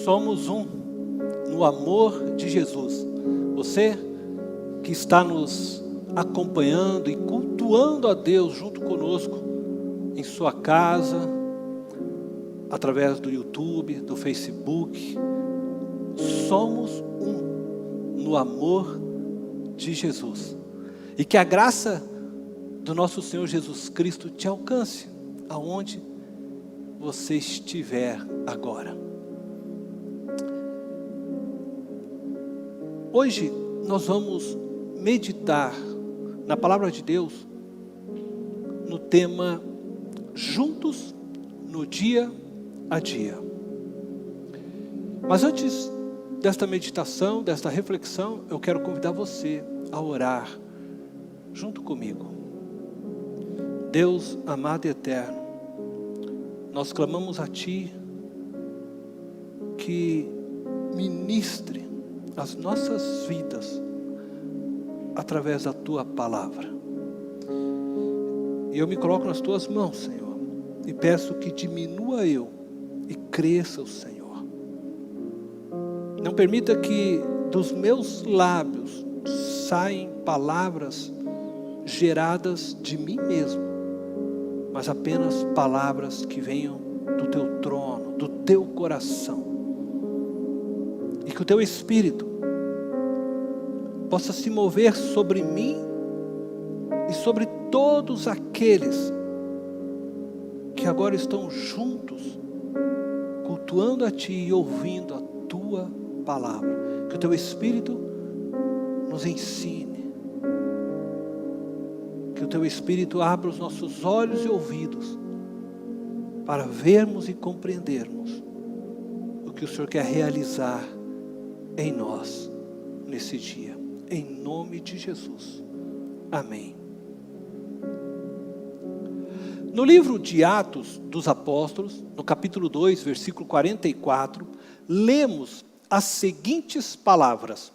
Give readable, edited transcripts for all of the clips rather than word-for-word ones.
Somos um no amor de Jesus. Você que está nos acompanhando e cultuando a Deus junto conosco em sua casa, através do YouTube, do Facebook, somos um no amor de Jesus. E que a graça do nosso Senhor Jesus Cristo te alcance aonde você estiver agora. Hoje nós vamos meditar na palavra de Deus no tema juntos no dia a dia. Mas antes desta meditação, desta reflexão, eu quero convidar você a orar junto comigo. Deus amado e eterno, nós clamamos a Ti que ministre as nossas vidas através da Tua palavra. E eu me coloco nas Tuas mãos, Senhor, e peço que diminua eu e cresça o Senhor. Não permita que dos meus lábios saiam palavras geradas de mim mesmo, mas apenas palavras que venham do Teu trono, do Teu coração. E que o Teu Espírito possa se mover sobre mim e sobre todos aqueles que agora estão juntos, cultuando a Ti e ouvindo a Tua palavra. Que o Teu Espírito nos ensine. Que o Teu Espírito abra os nossos olhos e ouvidos para vermos e compreendermos o que o Senhor quer realizar em nós nesse dia. Em nome de Jesus. Amém. No livro de Atos dos Apóstolos, no capítulo 2, versículo 44, lemos as seguintes palavras: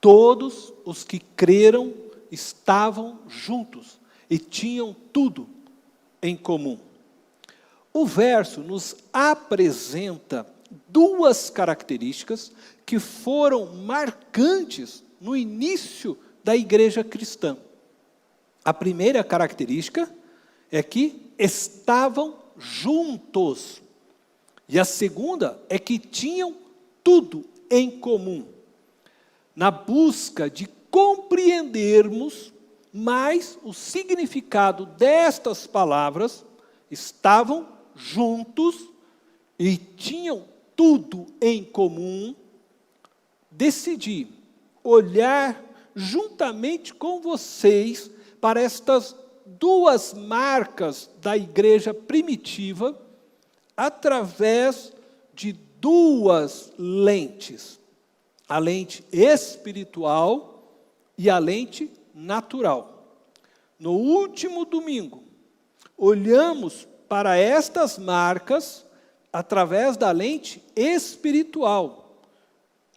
todos os que creram estavam juntos e tinham tudo em comum. O verso nos apresenta duas características que foram marcantes no início da igreja cristã. A primeira característica é que estavam juntos. E a segunda é que tinham tudo em comum. Na busca de compreendermos mais o significado destas palavras, estavam juntos e tinham tudo em comum, decidi olhar juntamente com vocês para estas duas marcas da igreja primitiva através de duas lentes: a lente espiritual e a lente natural. No último domingo, olhamos para estas marcas através da lente espiritual,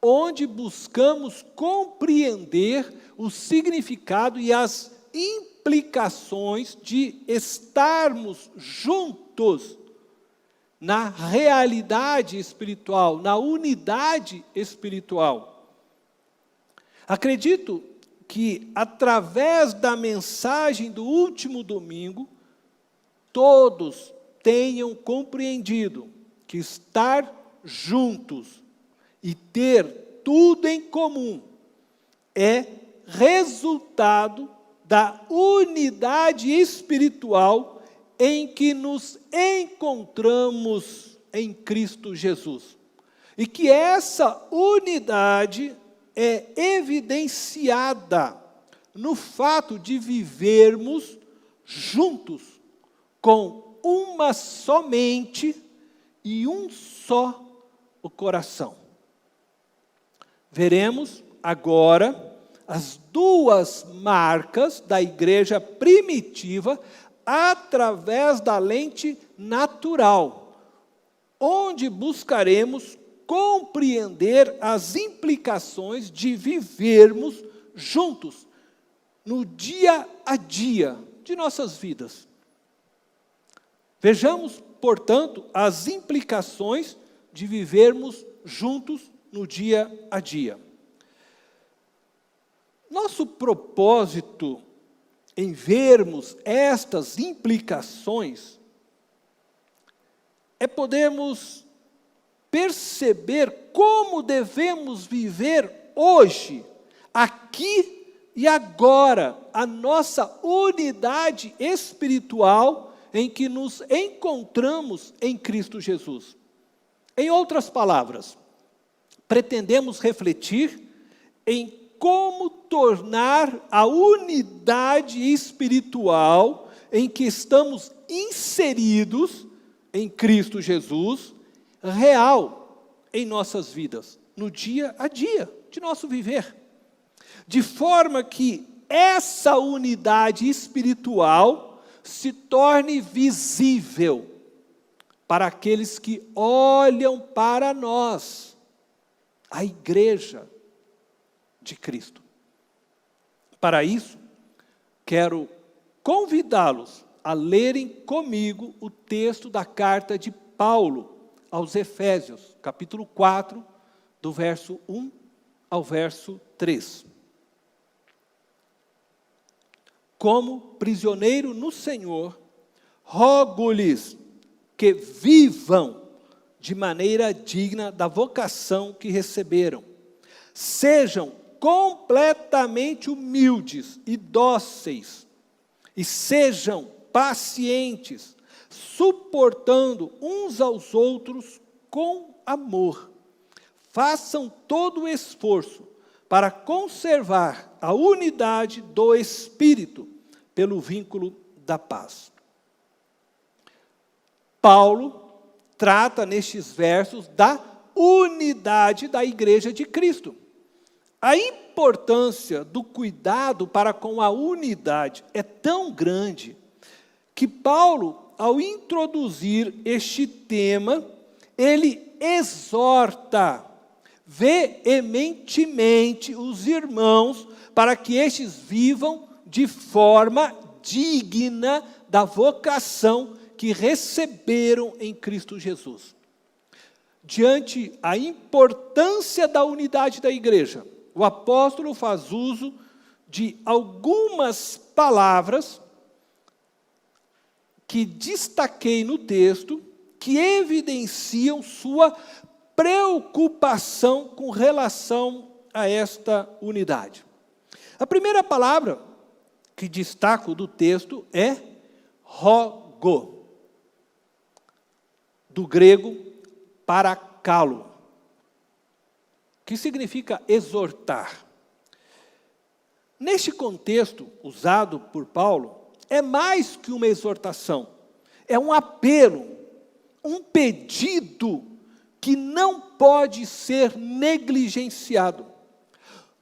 onde buscamos compreender o significado e as implicações de estarmos juntos na realidade espiritual, na unidade espiritual. Acredito que através da mensagem do último domingo, todos tenham compreendido que estar juntos e ter tudo em comum é resultado da unidade espiritual em que nos encontramos em Cristo Jesus. E que essa unidade é evidenciada no fato de vivermos juntos com uma só mente e um só o coração. Veremos agora as duas marcas da igreja primitiva através da lente natural, onde buscaremos compreender as implicações de vivermos juntos no dia a dia de nossas vidas. Vejamos, portanto, as implicações de vivermos juntos no dia a dia. Nosso propósito em vermos estas implicações é podermos perceber como devemos viver hoje, aqui e agora, a nossa unidade espiritual em que nos encontramos em Cristo Jesus. Em outras palavras, pretendemos refletir em como tornar a unidade espiritual em que estamos inseridos em Cristo Jesus real em nossas vidas, no dia a dia de nosso viver. De forma que essa unidade espiritual se torne visível para aqueles que olham para nós, a igreja de Cristo. Para isso, quero convidá-los a lerem comigo o texto da carta de Paulo aos Efésios, capítulo 4, do verso 1 ao verso 3. Como prisioneiro no Senhor, rogo-lhes que vivam de maneira digna da vocação que receberam. Sejam completamente humildes e dóceis, e sejam pacientes, suportando uns aos outros com amor. Façam todo o esforço para conservar a unidade do Espírito pelo vínculo da paz. Paulo trata nestes versos da unidade da igreja de Cristo. A importância do cuidado para com a unidade é tão grande que Paulo, ao introduzir este tema, ele exorta veementemente os irmãos para que estes vivam de forma digna da vocação que receberam em Cristo Jesus. Diante a importância da unidade da igreja, o apóstolo faz uso de algumas palavras que destaquei no texto, que evidenciam sua preocupação com relação a esta unidade. A primeira palavra que destaco do texto é rogo, do grego parakalo, que significa exortar. Neste contexto usado por Paulo, é mais que uma exortação, é um apelo, um pedido que não pode ser negligenciado.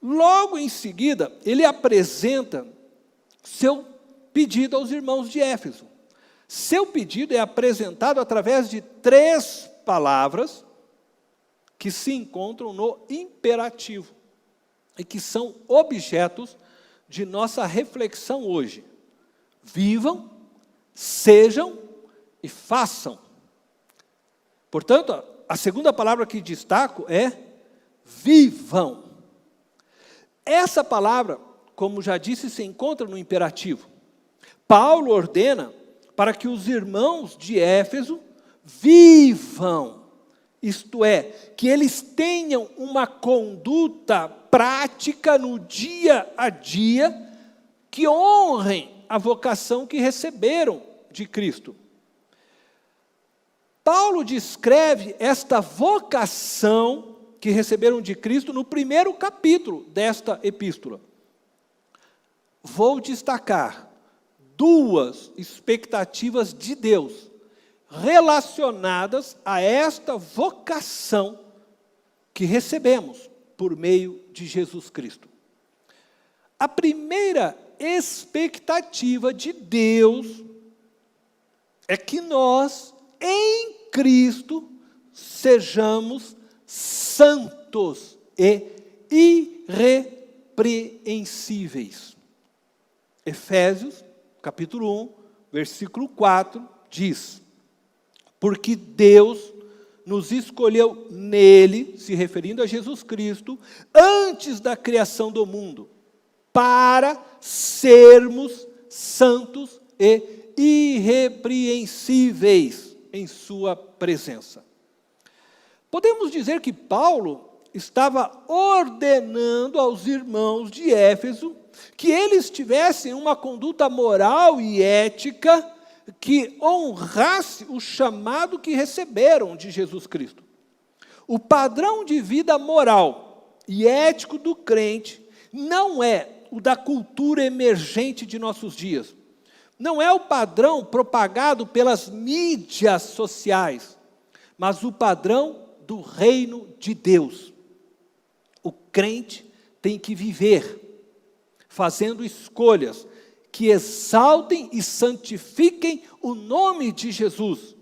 Logo em seguida, ele apresenta seu pedido aos irmãos de Éfeso. Seu pedido é apresentado através de 3 palavras que se encontram no imperativo e que são objetos de nossa reflexão hoje. Vivam, sejam e façam. Portanto, a segunda palavra que destaco é vivam. Essa palavra, como já disse, se encontra no imperativo. Paulo ordena para que os irmãos de Éfeso vivam, isto é, que eles tenham uma conduta prática no dia a dia que honrem a vocação que receberam de Cristo. Paulo descreve esta vocação que receberam de Cristo no primeiro capítulo desta epístola. Vou destacar 2 expectativas de Deus relacionadas a esta vocação que recebemos por meio de Jesus Cristo. A primeira expectativa de Deus é que nós, em Cristo, sejamos santos e irrepreensíveis. Efésios, capítulo 1, versículo 4, diz: porque Deus nos escolheu nele, se referindo a Jesus Cristo, antes da criação do mundo, para sermos santos e irrepreensíveis em sua presença. Podemos dizer que Paulo estava ordenando aos irmãos de Éfeso que eles tivessem uma conduta moral e ética que honrasse o chamado que receberam de Jesus Cristo. O padrão de vida moral e ético do crente não é o da cultura emergente de nossos dias. Não é o padrão propagado pelas mídias sociais, mas o padrão do reino de Deus. O crente tem que viver fazendo escolhas que exaltem e santifiquem o nome de Jesus,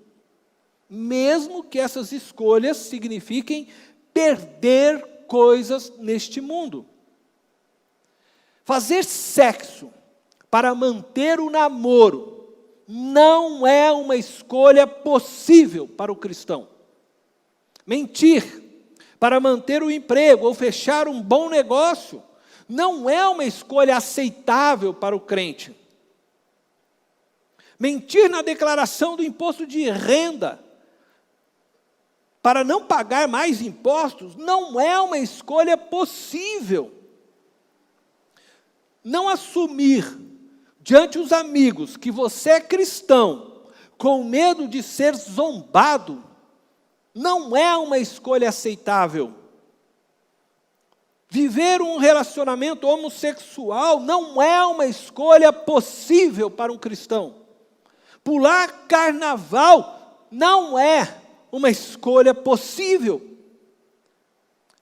mesmo que essas escolhas signifiquem perder coisas neste mundo. Fazer sexo para manter o namoro não é uma escolha possível para o cristão. Mentir para manter o emprego ou fechar um bom negócio não é uma escolha aceitável para o crente. Mentir na declaração do imposto de renda para não pagar mais impostos não é uma escolha possível. Não assumir diante os amigos que você é cristão com medo de ser zombado não é uma escolha aceitável. Viver um relacionamento homossexual não é uma escolha possível para um cristão. Pular carnaval não é uma escolha possível.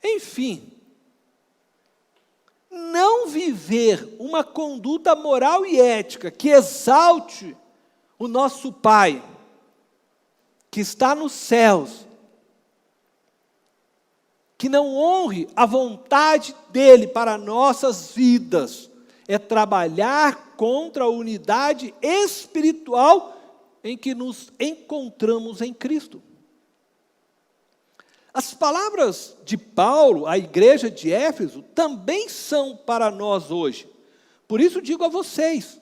Enfim, não viver uma conduta moral e ética que exalte o nosso Pai, que está nos céus, que não honre a vontade dEle para nossas vidas, é trabalhar contra a unidade espiritual em que nos encontramos em Cristo. As palavras de Paulo à igreja de Éfeso também são para nós hoje. Por isso digo a vocês,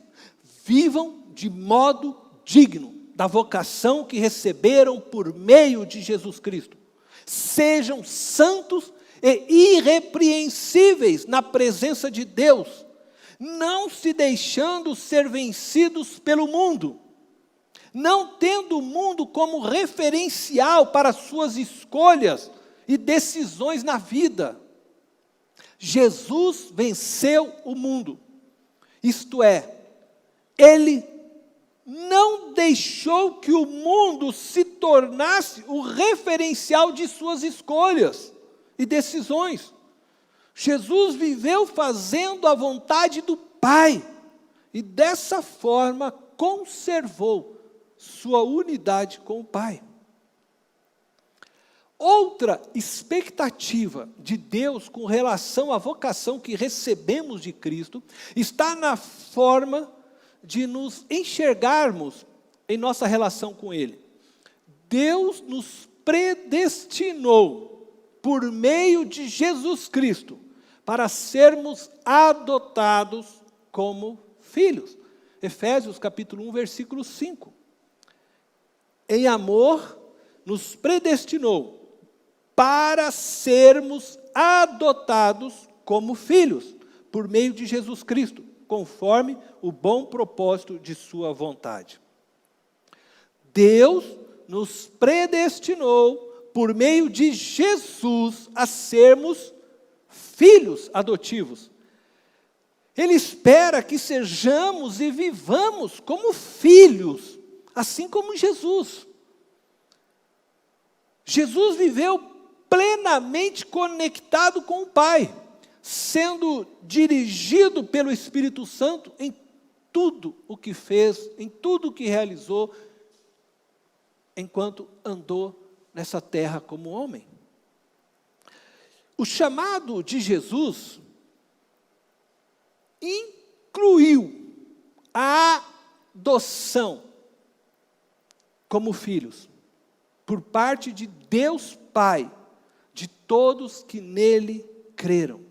vivam de modo digno da vocação que receberam por meio de Jesus Cristo. Sejam santos e irrepreensíveis na presença de Deus, não se deixando ser vencidos pelo mundo, não tendo o mundo como referencial para suas escolhas e decisões na vida. Jesus venceu o mundo, isto é, Ele não deixou que o mundo se tornasse o referencial de suas escolhas e decisões. Jesus viveu fazendo a vontade do Pai e dessa forma conservou sua unidade com o Pai. Outra expectativa de Deus com relação à vocação que recebemos de Cristo está na forma de nos enxergarmos em nossa relação com Ele. Deus nos predestinou, por meio de Jesus Cristo, para sermos adotados como filhos. Efésios capítulo 1, versículo 5. Em amor, nos predestinou para sermos adotados como filhos, por meio de Jesus Cristo, conforme o bom propósito de sua vontade. Deus nos predestinou, por meio de Jesus, a sermos filhos adotivos. Ele espera que sejamos e vivamos como filhos, assim como Jesus. Jesus viveu plenamente conectado com o Pai, sendo dirigido pelo Espírito Santo em tudo o que fez, em tudo o que realizou, enquanto andou nessa terra como homem. O chamado de Jesus incluiu a adoção como filhos. por parte de Deus Pai, de todos que nele creram.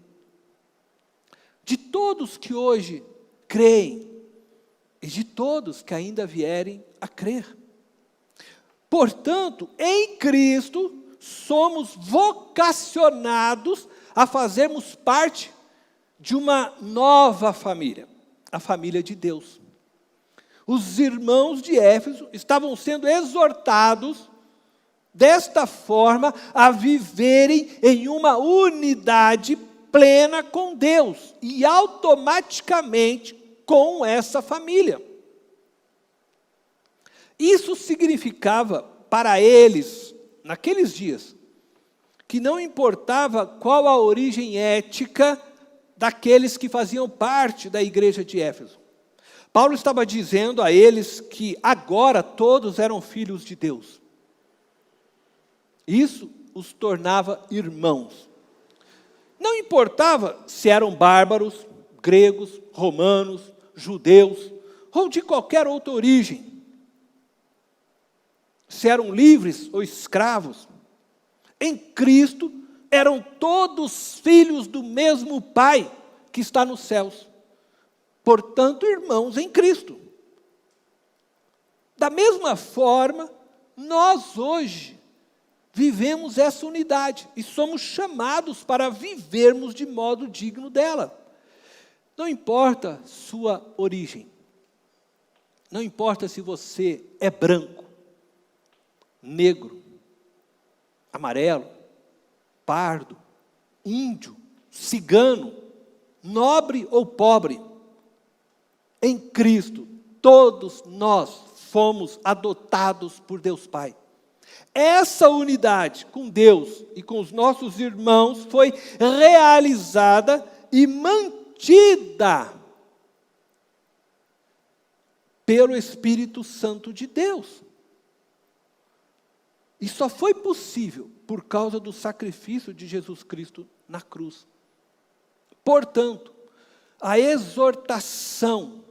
De todos que hoje creem, e de todos que ainda vierem a crer. Portanto, em Cristo, somos vocacionados a fazermos parte de uma nova família, a família de Deus. Os irmãos de Éfeso estavam sendo exortados, desta forma, a viverem em uma unidade plena com Deus, e automaticamente com essa família. Isso significava para eles, naqueles dias, que não importava qual a origem ética daqueles que faziam parte da igreja de Éfeso. Paulo estava dizendo a eles que agora todos eram filhos de Deus. Isso os tornava irmãos. Não importava se eram bárbaros, gregos, romanos, judeus, ou de qualquer outra origem. Se eram livres ou escravos. Em Cristo eram todos filhos do mesmo Pai que está nos céus. Portanto, irmãos em Cristo. Da mesma forma, nós hoje vivemos essa unidade e somos chamados para vivermos de modo digno dela. Não importa sua origem. Não importa se você é branco, negro, amarelo, pardo, índio, cigano, nobre ou pobre. Em Cristo, todos nós fomos adotados por Deus Pai. Essa unidade com Deus e com os nossos irmãos foi realizada e mantida pelo Espírito Santo de Deus. E só foi possível por causa do sacrifício de Jesus Cristo na cruz. Portanto, a exortação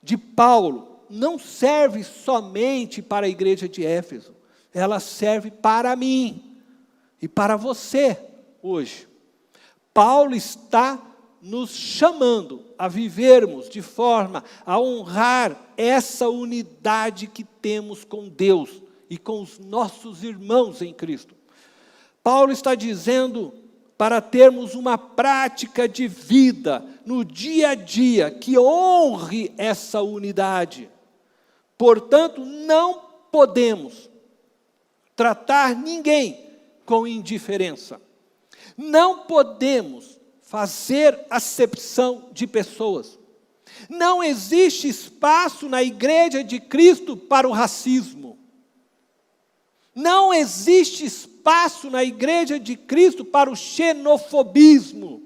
de Paulo não serve somente para a igreja de Éfeso, ela serve para mim e para você hoje. Paulo está nos chamando a vivermos de forma a honrar essa unidade que temos com Deus e com os nossos irmãos em Cristo. Paulo está dizendo para termos uma prática de vida no dia a dia que honre essa unidade. Portanto, não podemos tratar ninguém com indiferença. Não podemos fazer acepção de pessoas. Não existe espaço na igreja de Cristo para o racismo. Não existe espaço na igreja de Cristo para o xenofobismo.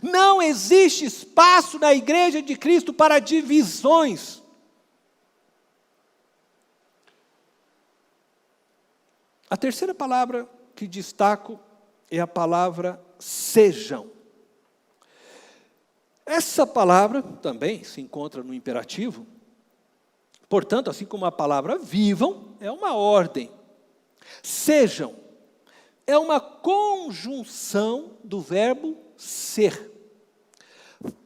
Não existe espaço na igreja de Cristo para divisões. A terceira palavra que destaco é a palavra sejam. Essa palavra também se encontra no imperativo. Portanto, assim como a palavra vivam, é uma ordem. Sejam é uma conjunção do verbo ser.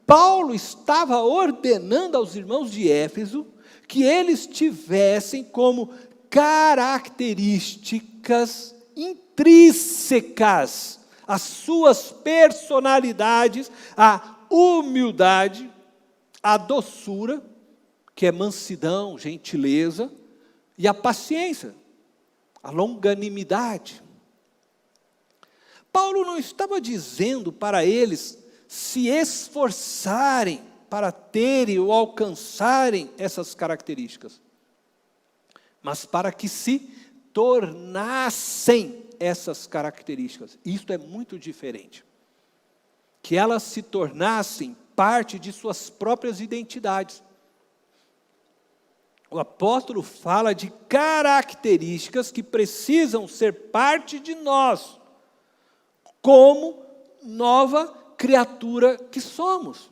Paulo estava ordenando aos irmãos de Éfeso que eles tivessem como características intrínsecas as suas personalidades, a humildade, a doçura, que é mansidão, gentileza, e a paciência, a longanimidade. Paulo não estava dizendo para eles se esforçarem para terem ou alcançarem essas características, mas para que se tornassem essas características. Isto é muito diferente. Que elas se tornassem parte de suas próprias identidades. O apóstolo fala de características que precisam ser parte de nós, como nova criatura que somos.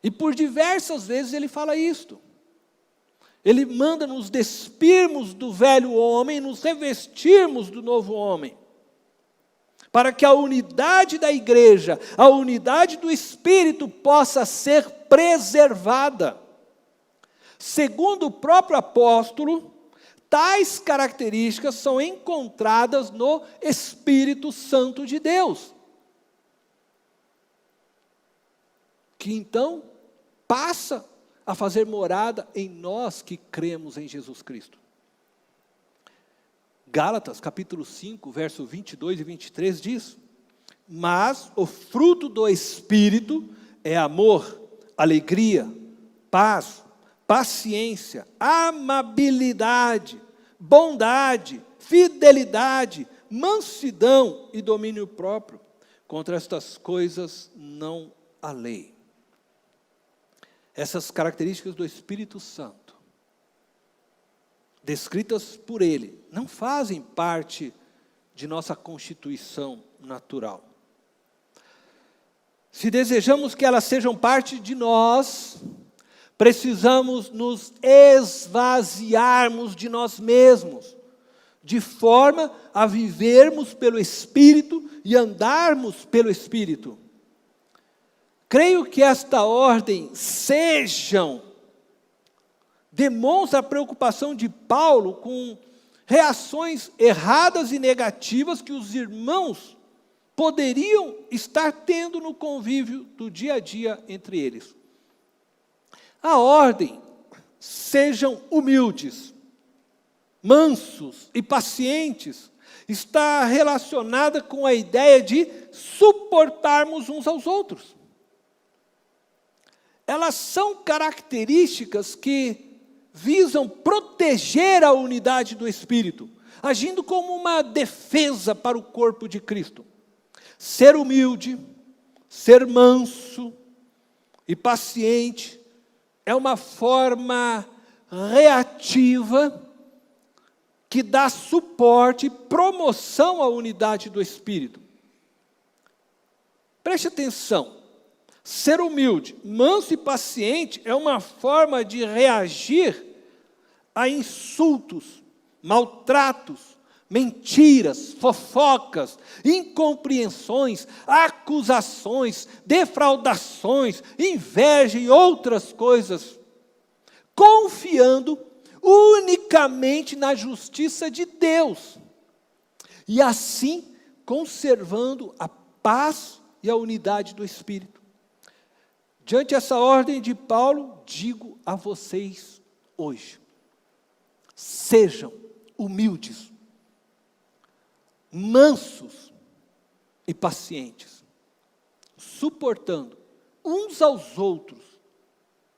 E por diversas vezes ele fala isto. Ele manda nos despirmos do velho homem, nos revestirmos do novo homem, para que a unidade da igreja, a unidade do Espírito possa ser preservada. Segundo o próprio apóstolo, tais características são encontradas no Espírito Santo de Deus, que então passa a fazer morada em nós que cremos em Jesus Cristo. Gálatas, capítulo 5, verso 22 e 23 diz: mas o fruto do Espírito é amor, alegria, paz, paciência, amabilidade, bondade, fidelidade, mansidão e domínio próprio. Contra estas coisas não há lei. Essas características do Espírito Santo, descritas por Ele, não fazem parte de nossa constituição natural. Se desejamos que elas sejam parte de nós, precisamos nos esvaziarmos de nós mesmos, de forma a vivermos pelo Espírito e andarmos pelo Espírito. Creio que esta ordem, sejam, demonstra a preocupação de Paulo com reações erradas e negativas que os irmãos poderiam estar tendo no convívio do dia a dia entre eles. A ordem, sejam humildes, mansos e pacientes, está relacionada com a ideia de suportarmos uns aos outros. Elas são características que visam proteger a unidade do Espírito, agindo como uma defesa para o corpo de Cristo. Ser humilde, ser manso e paciente é uma forma reativa que dá suporte e promoção à unidade do Espírito. Preste atenção. Ser humilde, manso e paciente é uma forma de reagir a insultos, maltratos, mentiras, fofocas, incompreensões, acusações, defraudações, inveja e outras coisas, confiando unicamente na justiça de Deus, e assim conservando a paz e a unidade do Espírito. Diante dessa ordem de Paulo, digo a vocês hoje: sejam humildes, mansos e pacientes, suportando uns aos outros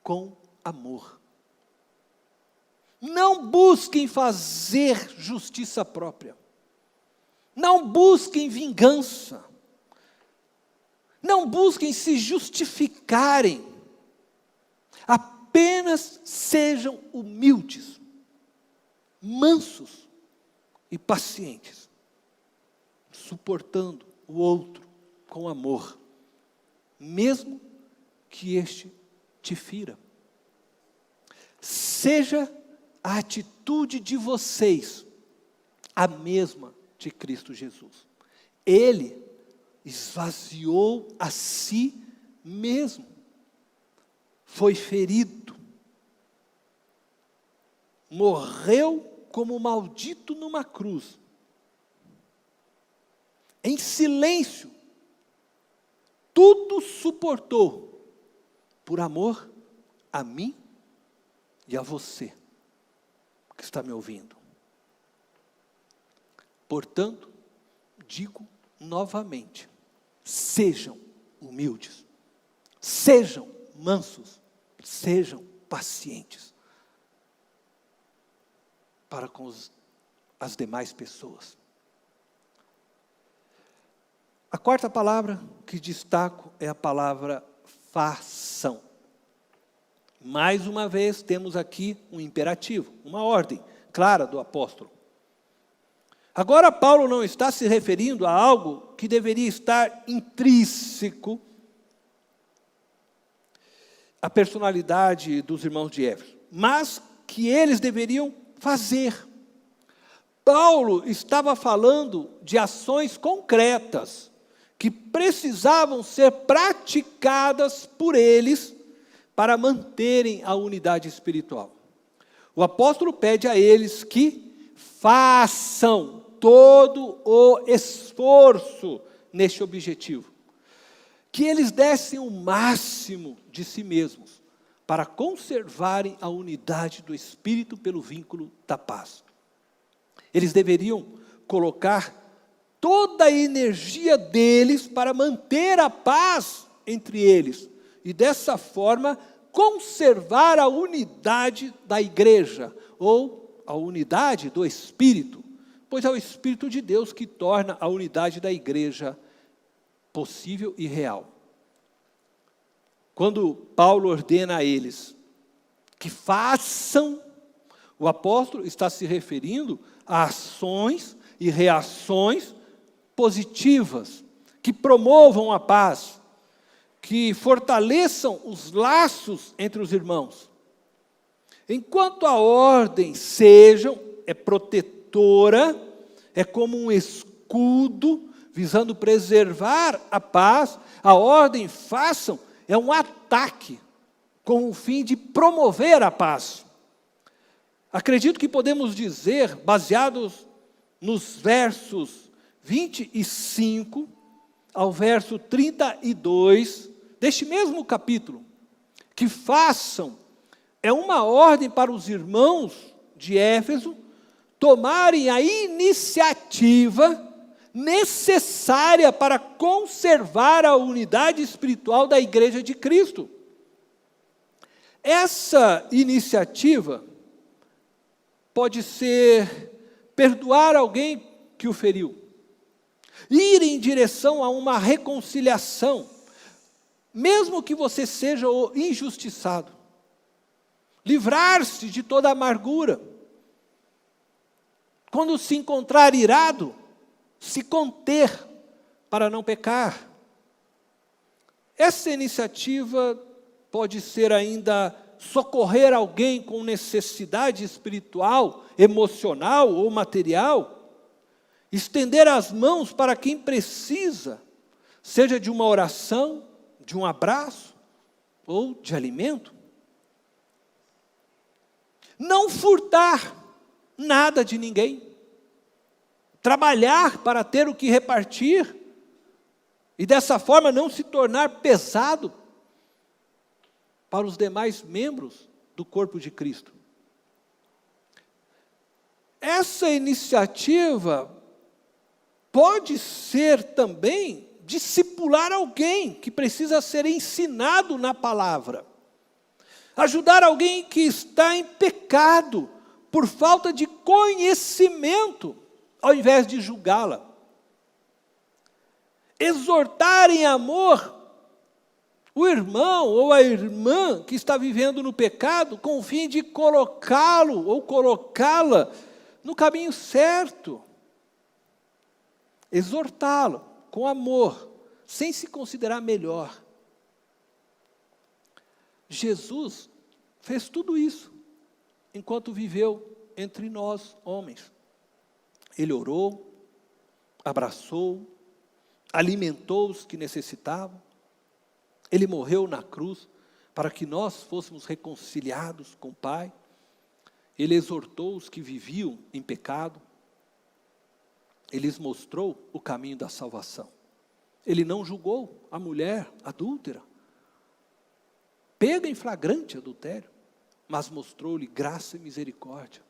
com amor. Não busquem fazer justiça própria, não busquem vingança, não busquem se justificarem, apenas sejam humildes, mansos e pacientes, suportando o outro com amor, mesmo que este te fira. Seja a atitude de vocês a mesma de Cristo Jesus. Ele esvaziou a si mesmo, foi ferido, morreu como maldito numa cruz, em silêncio, tudo suportou, por amor a mim e a você, que está me ouvindo. Portanto, digo novamente, sejam humildes, sejam mansos, sejam pacientes para com as demais pessoas. A quarta palavra que destaco é a palavra façam. Mais uma vez temos aqui um imperativo, uma ordem clara do apóstolo. Agora Paulo não está se referindo a algo que deveria estar intrínseco à personalidade dos irmãos de Éfeso, mas que eles deveriam fazer. Paulo estava falando de ações concretas que precisavam ser praticadas por eles para manterem a unidade espiritual. O apóstolo pede a eles que façam todo o esforço neste objetivo, que eles dessem o máximo de si mesmos para conservarem a unidade do Espírito pelo vínculo da paz. Eles deveriam colocar toda a energia deles para manter a paz entre eles, e dessa forma conservar a unidade da igreja, ou a unidade do Espírito, pois é o Espírito de Deus que torna a unidade da igreja possível e real. Quando Paulo ordena a eles que façam, o apóstolo está se referindo a ações e reações positivas, que promovam a paz, que fortaleçam os laços entre os irmãos. Enquanto a ordem é protetora, é como um escudo, visando preservar a paz, a ordem façam é um ataque, com o fim de promover a paz. Acredito que podemos dizer, baseados nos versos 25 ao verso 32, deste mesmo capítulo, que façam é uma ordem para os irmãos de Éfeso tomarem a iniciativa necessária para conservar a unidade espiritual da igreja de Cristo. Essa iniciativa pode ser perdoar alguém que o feriu, ir em direção a uma reconciliação, mesmo que você seja o injustiçado, livrar-se de toda amargura. Quando se encontrar irado, se conter para não pecar. Essa iniciativa pode ser ainda socorrer alguém com necessidade espiritual, emocional ou material, estender as mãos para quem precisa, seja de uma oração, de um abraço ou de alimento. Não furtar nada de ninguém. Trabalhar para ter o que repartir e dessa forma não se tornar pesado para os demais membros do corpo de Cristo. Essa iniciativa pode ser também discipular alguém que precisa ser ensinado na palavra. Ajudar alguém que está em pecado por falta de conhecimento, ao invés de julgá-la. Exortar em amor o irmão ou a irmã que está vivendo no pecado, com o fim de colocá-lo ou colocá-la no caminho certo. Exortá-lo com amor, sem se considerar melhor. Jesus fez tudo isso enquanto viveu entre nós, homens. Ele orou, abraçou, alimentou os que necessitavam. Ele morreu na cruz para que nós fôssemos reconciliados com o Pai. Ele exortou os que viviam em pecado. Ele lhes mostrou o caminho da salvação. Ele não julgou a mulher adúltera, pega em flagrante adultério, mas mostrou-lhe graça e misericórdia.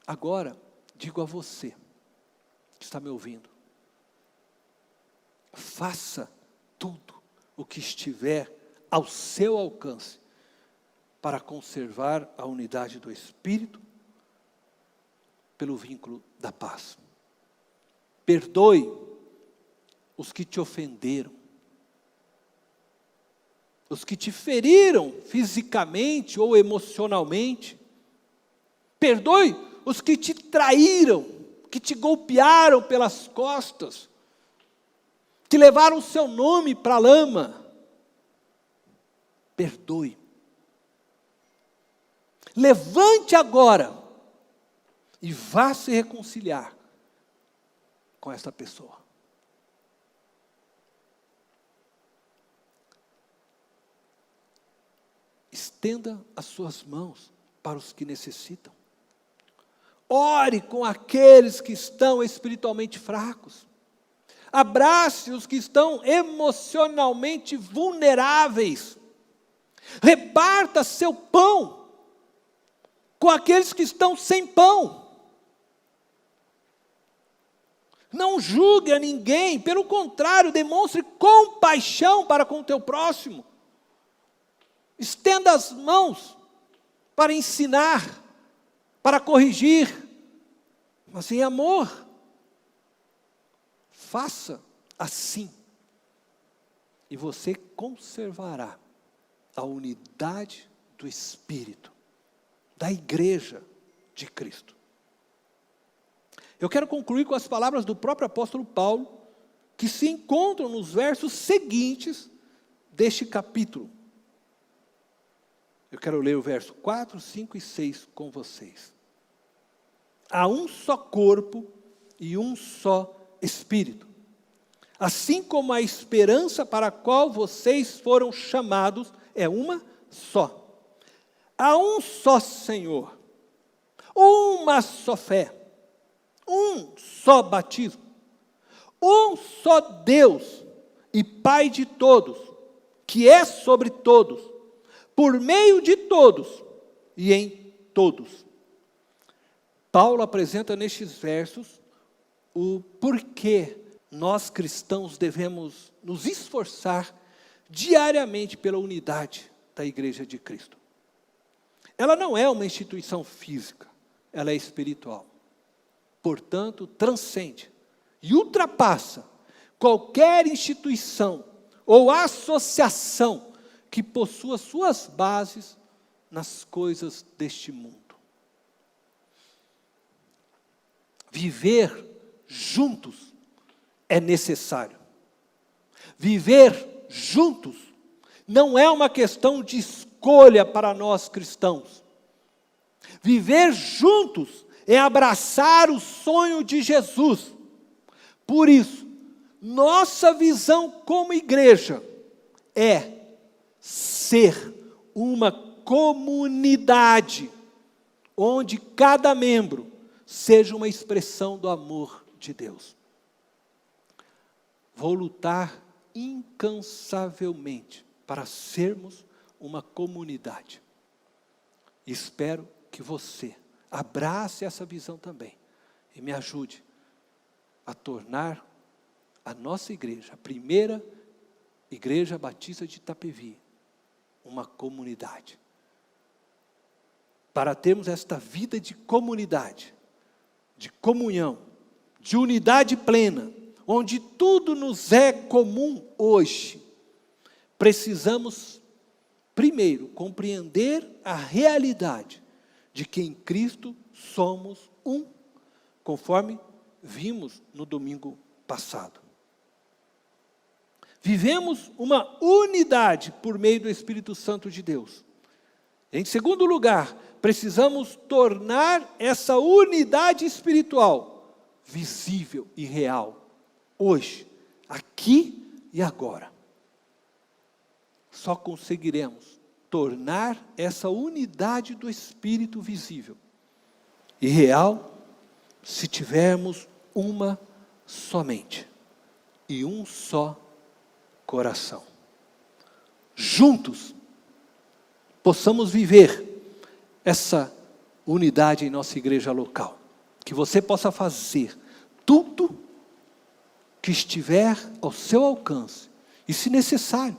Agora, digo a você, que está me ouvindo, faça tudo o que estiver ao seu alcance para conservar a unidade do Espírito pelo vínculo da paz. Perdoe os que te ofenderam, os que te feriram fisicamente ou emocionalmente. Perdoe os que te traíram, que te golpearam pelas costas, que levaram o seu nome para a lama. Perdoe. Levante agora e vá se reconciliar com esta pessoa. Estenda as suas mãos para os que necessitam. Ore com aqueles que estão espiritualmente fracos. Abrace os que estão emocionalmente vulneráveis. Reparta seu pão com aqueles que estão sem pão. Não julgue a ninguém, pelo contrário, demonstre compaixão para com o teu próximo. Estenda as mãos para ensinar, para corrigir, mas em amor. Faça assim, e você conservará a unidade do Espírito, da Igreja de Cristo. Eu quero concluir com as palavras do próprio apóstolo Paulo, que se encontram nos versos seguintes deste capítulo. Eu quero ler o verso 4, 5 e 6 com vocês. Há um só corpo e um só Espírito. Assim como a esperança para a qual vocês foram chamados é uma só. Há um só Senhor, uma só fé, um só batismo, um só Deus e Pai de todos, que é sobre todos, por meio de todos e em todos. Paulo apresenta nestes versos o porquê nós cristãos devemos nos esforçar diariamente pela unidade da Igreja de Cristo. Ela não é uma instituição física, ela é espiritual. Portanto, transcende e ultrapassa qualquer instituição ou associação que possua suas bases nas coisas deste mundo. Viver juntos é necessário. Viver juntos não é uma questão de escolha para nós cristãos. Viver juntos é abraçar o sonho de Jesus. Por isso, nossa visão como igreja é ser uma comunidade onde cada membro seja uma expressão do amor de Deus. Vou lutar incansavelmente para sermos uma comunidade. Espero que você abrace essa visão também e me ajude a tornar a nossa igreja, a primeira Igreja Batista de Itapevi, uma comunidade. Para termos esta vida de comunidade, de comunhão, de unidade plena, onde tudo nos é comum hoje, precisamos, primeiro, compreender a realidade de que em Cristo somos um, conforme vimos no domingo passado. Vivemos uma unidade por meio do Espírito Santo de Deus. Em segundo lugar, precisamos tornar essa unidade espiritual visível e real, hoje, aqui e agora. Só conseguiremos tornar essa unidade do Espírito visível e real se tivermos uma somente e um só coração. Juntos, possamos viver essa unidade em nossa igreja local. Que você possa fazer tudo que estiver ao seu alcance. E, se necessário,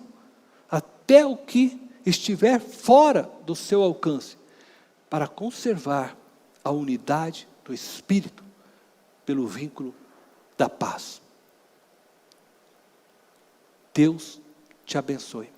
até o que estiver fora do seu alcance, para conservar a unidade do Espírito pelo vínculo da paz. Deus te abençoe.